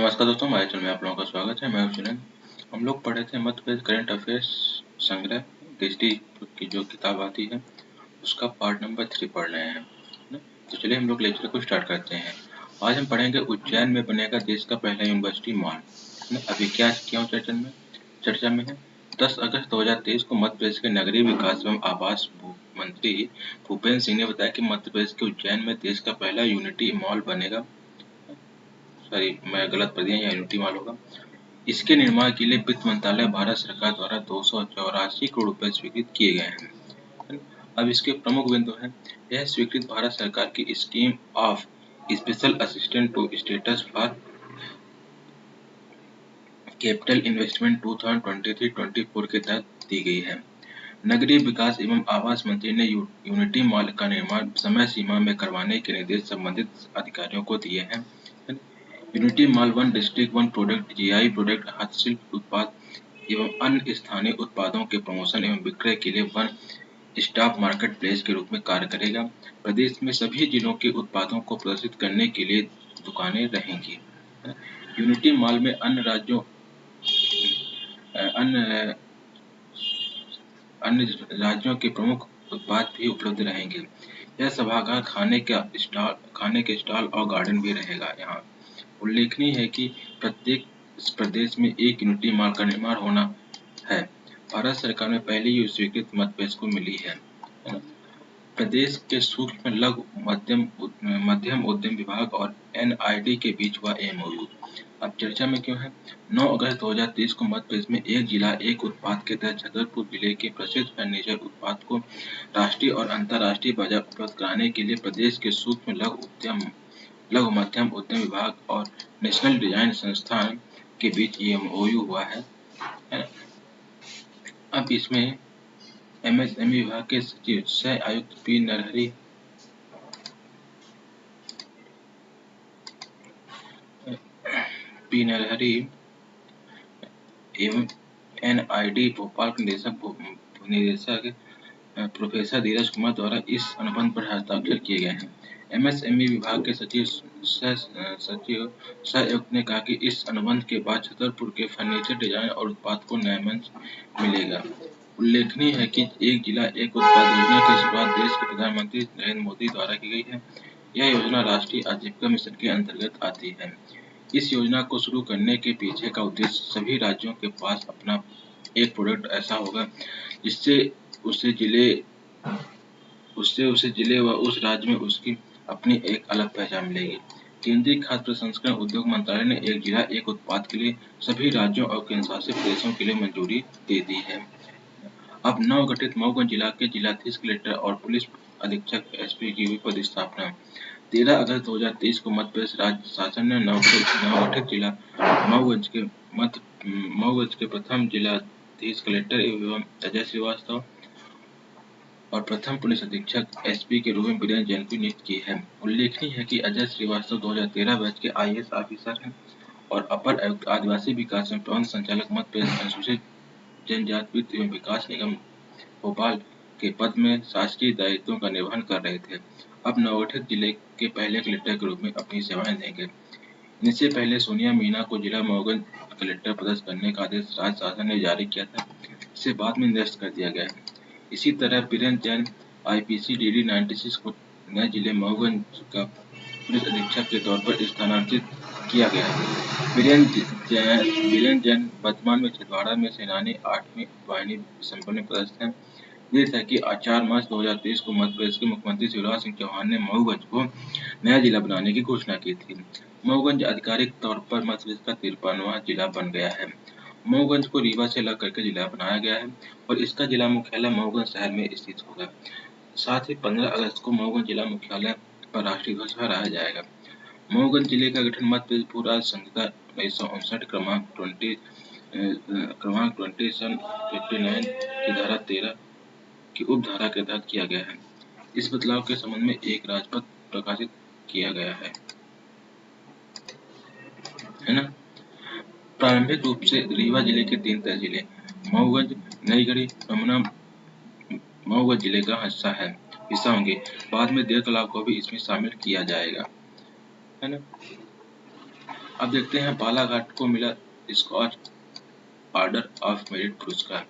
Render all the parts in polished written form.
नमस्कार दोस्तों, हमारे चैनल में आप लोगों का स्वागत है। मैं हूं सुनील। हम लोग पढ़े थे मध्य प्रदेश करंट अफेयर्स संग्रह दृष्टि की जो किताब आती है उसका पार्ट नंबर 3 पढ़ रहे हैं ना। तो चलिए हम लोग लेक्चर को स्टार्ट करते हैं। आज हम पढ़ेंगे उज्जैन में बनेगा देश का पहला यूनिवर्सिटी मॉल ना। अभी क्या क्यों चर्चा में है। 10 अगस्त 2023 को मध्य प्रदेश के नगरीय विकास एवं आवास मंत्री भूपेंद्र सिंह ने बताया कि मध्य प्रदेश के उज्जैन में देश का पहला यूनिटी मॉल बनेगा। सॉरी, मैं गलत पढ़ दिया, यूनिटी मॉल होगा। इसके निर्माण के लिए वित्त मंत्रालय भारत सरकार द्वारा 284 करोड़ रुपए स्वीकृत किए गए हैं। अब इसके प्रमुख बिंदु हैं। यह स्वीकृत भारत सरकार की scheme of special assistance to states for capital investment 2023-24 के तहत दी गई है। नगरीय विकास एवं आवास मंत्री ने यूनिटी मॉल का निर्माण समय सीमा में करवाने के निर्देश संबंधित अधिकारियों को दिए हैं। Unity mall one district one product GI product हस्तशिल्प उत्पाद एवं अन्य स्थानीय उत्पादों के प्रमोशन एवं विक्रय के लिए वन स्टॉप मार्केट प्लेस के रूप में कार्य करेगा। प्रदेश में सभी जिलों के उत्पादों को प्रदर्शित करने के लिए दुकानें रहेंगी। यूनिटी मॉल में अन्य राज्यों के प्रमुख उत्पाद भी उपलब्ध रहेंगे। यह सभागार खाने के स्टॉल और गार्डन भी रहेगा। यहाँ उल्लेखनीय है कि प्रत्येक प्रदेश में एक यूनिटी मॉल का निर्माण होना है। भारत सरकार में पहली ही स्वीकृत मध्य प्रदेश को मिली है। प्रदेश के सूक्ष्म लघु मध्यम उद्यम विभाग और एनआईडी के बीच हुआ एमओयू। अब चर्चा में क्यों है। 9 अगस्त 2023 को मध्य प्रदेश में एक जिला एक उत्पाद के तहत छतरपुर जिले के प्रसिद्ध फर्नीचर उत्पाद को राष्ट्रीय और अंतर्राष्ट्रीय बाजार उपलब्ध कराने के लिए प्रदेश के सूक्ष्म लघु मध्यम उद्यम विभाग और नेशनल डिजाइन संस्थान के बीच एमओयू हुआ है। अब इसमें एमएसएमई विभाग के सचिव सह आयुक्त पी नरहरि एवं एनआईडी भोपाल के निदेशक प्रोफेसर धीरज कुमार द्वारा इस अनुबंध पर हस्ताक्षर किए गए हैं। एमएसएमई विभाग के सचिव सह आयुक्त ने कहा कि इस अनुबंध के बाद छतरपुर के फर्नीचर डिजाइन और उत्पाद को नया मंच मिलेगा। उल्लेखनीय है कि एक जिला एक उत्पाद योजना की शुरुआत देश के प्रधानमंत्री नरेंद्र मोदी द्वारा की गई है। यह योजना राष्ट्रीय आजीविका मिशन के अंतर्गत आती है। इस योजना को शुरू करने के पीछे का उद्देश्य सभी राज्यों के पास अपना एक प्रोडक्ट ऐसा होगा जिससे उसे जिले व उस राज्य में उसकी अपनी एक अलग पहचान मिलेगी। केंद्रीय खाद्य प्रसंस्करण उद्योग मंत्रालय ने एक जिला एक उत्पाद के लिए सभी राज्यों और केंद्रशासित प्रदेशों के लिए मंजूरी दे दी है। अब नवगठित मऊगंज जिला के जिलाधीश कलेक्टर और पुलिस अधीक्षक एसपी की हुई पदस्थापना। 13 अगस्त 2023 को मध्य प्रदेश राज्य शासन ने नवगठित जिला मऊगंज के प्रथम जिलाधीश कलेक्टर एवं अजय श्रीवास्तव और प्रथम पुलिस अधीक्षक एसपी के रूप में वीरेंद्र जैन की नियुक्ति की है। उल्लेखनीय है कि अजय श्रीवास्तव 2013 बैच के आईएएस ऑफिसर हैं और अपर आयुक्त आदिवासी विकास एवं प्रबंध संचालक मध्य प्रदेश अनुसूचित जनजाति वित्त एवं विकास निगम भोपाल के पद में शासकीय दायित्वों का निर्वहन कर रहे थे। अब नवगठित जिले के पहले कलेक्टर के रूप में अपनी सेवाएं देंगे। इनसे पहले सोनिया मीणा को जिला मऊगंज कलेक्टर पदस्थ करने का आदेश राज्य शासन ने जारी किया था, इसे बाद में निरस्त कर दिया गया। इसी तरह वीरेंद्र जैन आईपीसी डीडी 96 को नए जिले मऊगंज का पुलिस अधीक्षक के तौर पर स्थानांतरित किया गया है। वीरेंद्र जैन वर्तमान में छिंदवाड़ा में सेनानी 8वीं वाहिनी संपन्न पदस्थ हैं। विदित है कि 4 मार्च 2023 को मध्य प्रदेश के मुख्यमंत्री शिवराज सिंह चौहान ने मऊगंज को नया जिला बनाने की घोषणा की थी। मऊगंज आधिकारिक तौर पर मध्य प्रदेश का 53वां जिला बन गया है। मऊगंज को रीवा से अलग करके जिला बनाया गया है और इसका जिला मुख्यालय मऊगंज शहर में स्थित होगा। साथ ही 15 अगस्त को मऊगंज जिला मुख्यालय पर राष्ट्रीय ध्वज फहराया जाएगा। मऊगंज जिले का गठन मध्य प्रदेश भू राजस्व संहिता 1959 क्रमांक 20 सन 59 की धारा 13 की उपधारा के तहत किया गया है। इस बदलाव के संबंध में एक राजपत्र प्रकाशित किया गया है ना। प्रारंभिक रूप से रीवा जिले के 3 तहसीलें मऊगंज, नईगढ़ी, रमुना मऊगंज जिले का हिस्सा होंगे। बाद में देर तालाब को भी इसमें शामिल किया जाएगा, है ना। अब देखते हैं बालाघाट को मिला स्कॉच ऑर्डर ऑफ मेरिट पुरस्कार।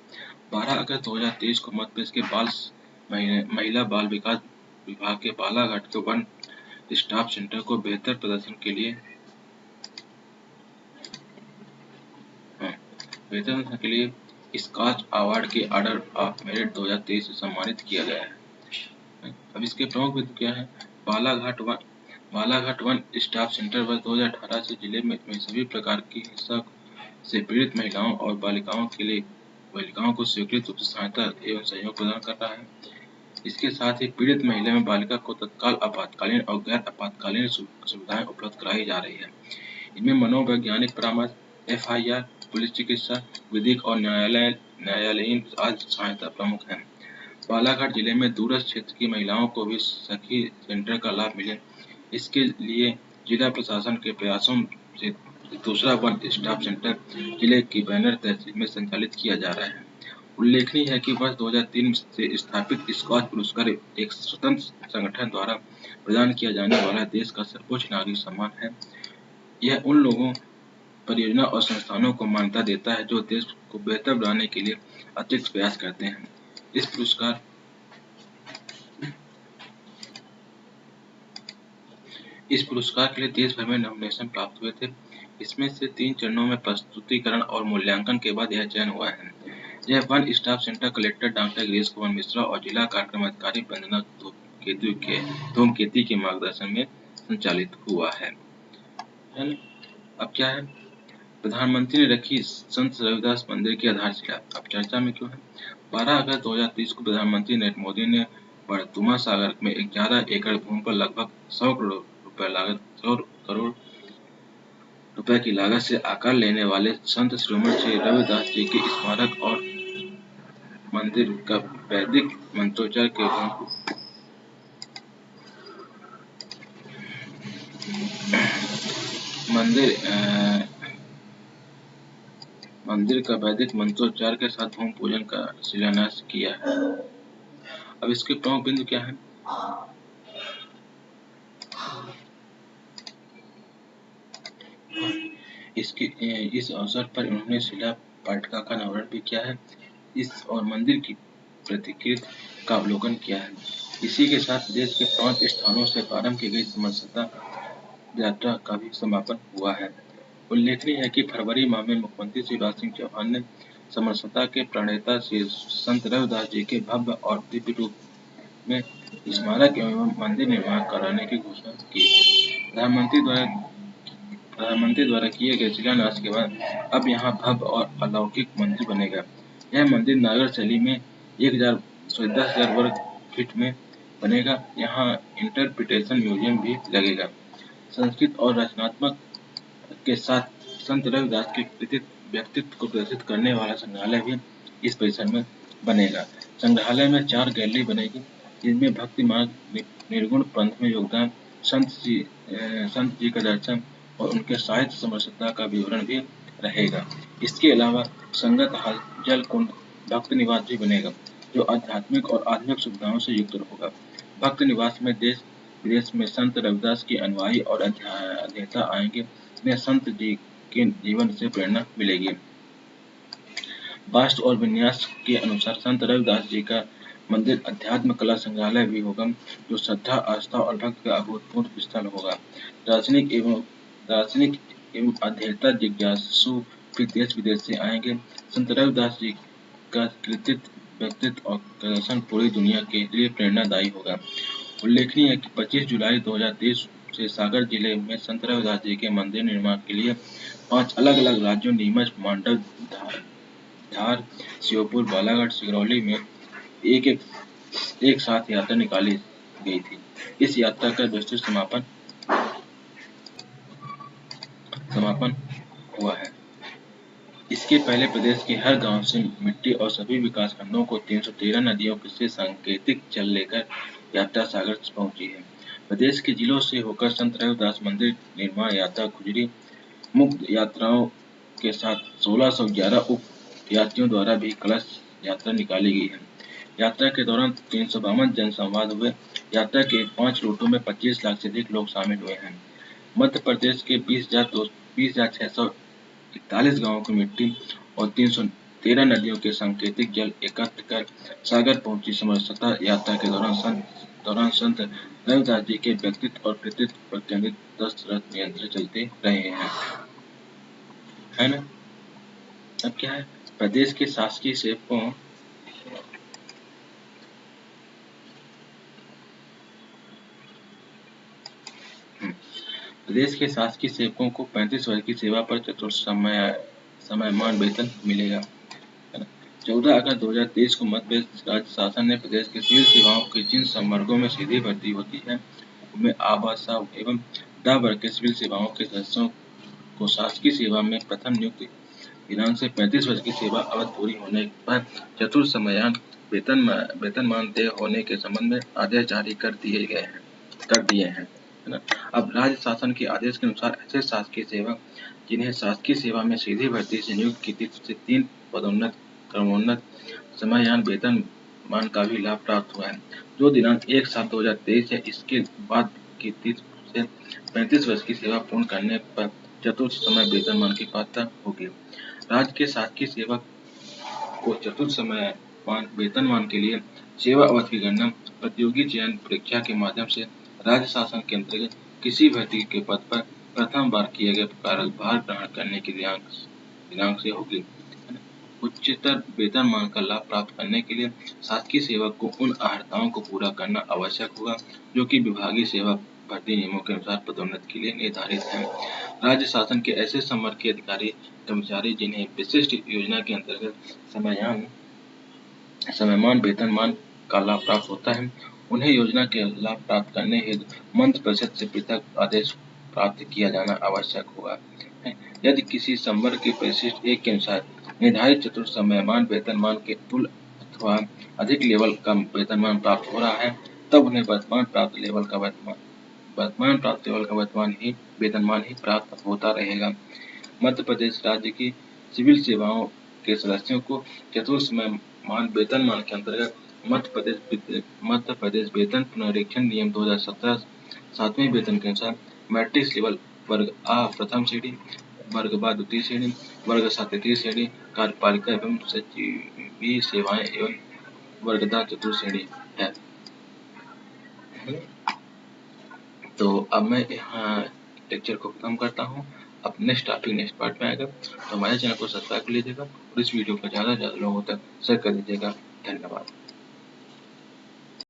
12 अगस्त 2023 को मध्य प्रदेश के महिला बाल विकास विभाग के बालाघाट के वन स्टॉप सेंटर को बेहतर प्रदर्शन के लिए स्कॉच अवार्ड के ऑर्डर ऑफ मेरिट 2023 से सम्मानित किया गया है। अब इसके प्रमुख बिंदु क्या है? बालाघाट वन स्टॉप सेंटर वर्ष 2018 से जिले में सभी प्रकार की हिंसा से पीड़ित महिलाओं और बालिकाओं को स्वीकृत रूप से सहायता एवं सहयोग प्रदान कर रहा है। इसके साथ ही पीड़ित महिला एवं बालिका को तत्काल, आपातकालीन और गैर आपातकालीन सुविधाएं उपलब्ध कराई जा रही है। इनमें मनोवैज्ञानिक परामर्श, FIR, पुलिस चिकित्सा, विधिक और न्यायालयीन सहायता प्रमुख है। बालाघाट जिले में दूरस्थ क्षेत्र की महिलाओं को भी सखी सेंटर का लाभ मिले, इसके लिए जिला प्रशासन के प्रयासों से दूसरा वन स्टॉप सेंटर जिले की बैनर तहसील में संचालित किया जा रहा है। उल्लेखनीय है कि वर्ष 2003 से स्थापित स्कॉच पुरस्कार एक स्वतंत्र संगठन द्वारा प्रदान किया जाने वाला देश का सर्वोच्च नागरिक सम्मान है। यह उन लोगों, परियोजना और संस्थानों को मान्यता देता है जो देश को बेहतर बनाने के लिए अतिरिक्त प्रयास करते हैं। इस पुरस्कार के लिए देश भर में नॉमिनेशन प्राप्त हुए थे। इसमें से 3 चरणों में प्रस्तुतिकरण और मूल्यांकन के बाद यह चयन हुआ है। यह one stop centre collector doctor Girish Kumar Mishra और जिला कार्यक्रम अधिकारी वंदना धूमकेती के मार्गदर्शन में संचालित हुआ है। अब क्या है? प्रधानमंत्री ने रखी संत रविदास मंदिर की आधारशिला। अब चर्चा में क्यों है? 12 अगस्त 2023 को प्रधानमंत्री नरेंद्र मोदी ने बड़तुमा सागर में 11 एकड़ भूमि पर लगभग 100 करोड़ रुपए की लागत से आकार लेने वाले संत शिरोमणि श्री रविदास जी के स्मारक और मंदिर का वैदिक मंत्रोच्चार के मंदिर का वैदिक मंत्रोच्चार के साथ भूमि पूजन का शिलान्यास किया है। अब इसके प्रमुख बिंदु क्या है? इस अवसर पर उन्होंने शिला पाटका का अनावरण भी किया है और मंदिर की प्रतिकृति का अवलोकन किया है। इसी के साथ देश के 5 स्थानों से प्रारंभ की गई समरसता यात्रा का भी समापन हुआ है। उल्लेखनीय है कि फरवरी माह में मुख्यमंत्री शिवराज सिंह चौहान ने समरसता के प्रणेता श्री संत रविदास जी के भव्य और दिव्य रूप में स्मारक एवं मंदिर निर्माण कराने की घोषणा की। प्रधानमंत्री द्वारा किए गए शिलान्यास के बाद अब यहाँ भव्य और अलौकिक मंदिर बनेगा। यह मंदिर नागर शैली में 10,000 वर्ग फीट में बनेगा। यहाँ इंटरप्रिटेशन म्यूजियम भी लगेगा। संस्कृत और रचनात्मक के साथ संत रविदास के व्यक्तित्व को प्रदर्शित करने वाला संग्रहालय भी इस परिसर में बनेगा। संग्रहालय में 4 गैलरी बनेगी, जिनमें भक्ति मार्ग, निर्गुण पंथ में योगदान, संत जी का दर्शन और उनके साहित्य समरसता का विवरण भी रहेगा। इसके अलावा संगत हाल, जल कुंड, भक्त निवास भी बनेगा, जो आध्यात्मिक और आधुनिक सुविधाओं से युक्त होगा। भक्त निवास में देश विदेश में संत रविदास के अनुयायी और अध्येता आएंगे, जिन्हें संत जी के जीवन से प्रेरणा मिलेगी। वास्तु और विन्यास के अनुसार संत रविदास जी का मंदिर अध्यात्म कला संग्रहालय भी होगा, जो श्रद्धा, आस्था और भक्ति का अभूतपूर्व स्थल होगा। दार्शनिक एवं अध्येता जिज्ञासु भी देश विदेश से आएंगे। संत रविदास जी का कृतित्व, व्यक्तित्व और दर्शन पूरी दुनिया के लिए प्रेरणादायी होगा। उल्लेखनीय है कि 25 जुलाई 2023 से सागर जिले में संत रविदास जी के मंदिर निर्माण के लिए 5 अलग-अलग राज्यों नीमच, मांडव, धार, श्योपुर, बालाघाट, सिंगरौली में एक साथ यात्रा निकाली गई थी। इस यात्रा का विस्तृत समापन हुआ है। इसके पहले प्रदेश के हर गांव से मिट्टी और सभी विकासखंडों को 313 नदियों से सांकेतिक जल लेकर यात्रा सागर पहुंची है। प्रदेश के जिलों से होकर संत रविदास मंदिर निर्माण यात्रा गुजरी। मुक्त यात्राओं के साथ 1611 उप यात्रियों द्वारा भी कलश यात्रा निकाली गई है। यात्रा के दौरान 352 जनसंवाद हुए। यात्रा के 5 रूटों में 25 लाख से अधिक लोग शामिल हुए हैं। मध्य प्रदेश के 20,641 गांवों की मिट्टी और 313 नदियों के सांकेतिक जल एकत्र कर सागर पहुंची समरसता यात्रा के दौरान संत रविदास जी के व्यक्तित्व और कृतित्व पर केंद्रित 10 रथ निरंतर चलते रहे हैं, है ना। अब क्या है, प्रदेश के शासकीय सेवकों प्रदेश के शासकीय सेवकों को 35 वर्ष की सेवा पर समयमान वेतन मिलेगा। 14 अगस्त 2023 को मध्य प्रदेश राज्य शासन ने प्रदेश के सिविल सेवाओं के जिन संवर्गों में सीधी भर्ती होती है उनमें आवासा एवं डा वर्ग के सिविल सेवाओं के सदस्यों को शासकीय सेवा में प्रथम नियुक्ति दिनांक से 35 वर्ष की सेवा अवधि पूरी होने पर चतुर्थ समयान वेतनमान तय होने के संबंध में आदेश जारी कर दिए हैं, है ना। अब राज्य शासन के आदेश के अनुसार ऐसे शासकीय सेवक जिन्हें शासकीय सेवा में सीधी भर्ती से नियुक्त की तिथि से 3 पदोन्नत क्रमोन्नत समयान वेतनमान का भी लाभ प्राप्त हुआ है, जो दिनांक 1/7/2023 है, इसके बाद की तिथि से 35 वर्ष की सेवा पूर्ण करने पर चतुर्थ समय वेतनमान की पात्रता होगी। राज्य के शासकीय सेवक को चतुर्थ समय वेतनमान के लिए सेवा अवधि की गणना प्रतियोगी चयन परीक्षा के माध्यम से राज्य शासन के अंतर्गत किसी भर्ती के पद पर प्रथम बार किए गए कार्यभार ग्रहण करने के दिनांक से होगी। उच्चतर वेतनमान का लाभ प्राप्त करने के लिए शासकीय सेवक को उन अर्हताओं को पूरा करना आवश्यक होगा जो कि विभागीय सेवा भर्ती नियमों के अनुसार पदोन्नति के लिए निर्धारित हैं। राज्य शासन के ऐसे संवर्ग के अधिकारी कर्मचारी जिन्हें विशिष्ट योजना के अंतर्गत समयमान वेतनमान का लाभ प्राप्त होता है, उन्हें योजना के लाभ प्राप्त करने हेतु मंत्रि परिषद से पृथक आदेश प्राप्त किया जाना आवश्यक होगा। यदि किसी संवर्ग के परिशिष्ट 1 के अनुसार निर्धारित चतुर्थ समयमान वेतनमान के तुल्य अथवा अधिक लेवल का वेतनमान प्राप्त हो रहा है, तब उन्हें वर्तमान प्राप्त लेवल का वेतनमान ही प्राप्त होता रहेगा। मध्य प्रदेश राज्य की सिविल सेवाओं के सदस्यों को चतुर्थ समयमान वेतनमान के अंतर्गत मध्य प्रदेश वेतन पुनरीक्षण नियम 2017 7वें वेतन के अनुसार मैट्रिक्स लेवल वर्ग आ प्रथम श्रेणी, वर्ग बा द्वितीय श्रेणी, वर्ग सा तृतीय श्रेणी, कार्यपालिका एवं सचिवीय सेवाएं एवं वर्ग दा चतुर्थ श्रेणी है। तो अब मैं यहाँ लेक्चर को खत्म करता हूँ। अब नेक्स्ट पार्ट में आएगा, तो हमारे चैनल को सब्सक्राइब कर लीजिएगा और इस वीडियो को ज़्यादा से ज़्यादा लोगों तक शेयर कर दीजिएगा। धन्यवाद।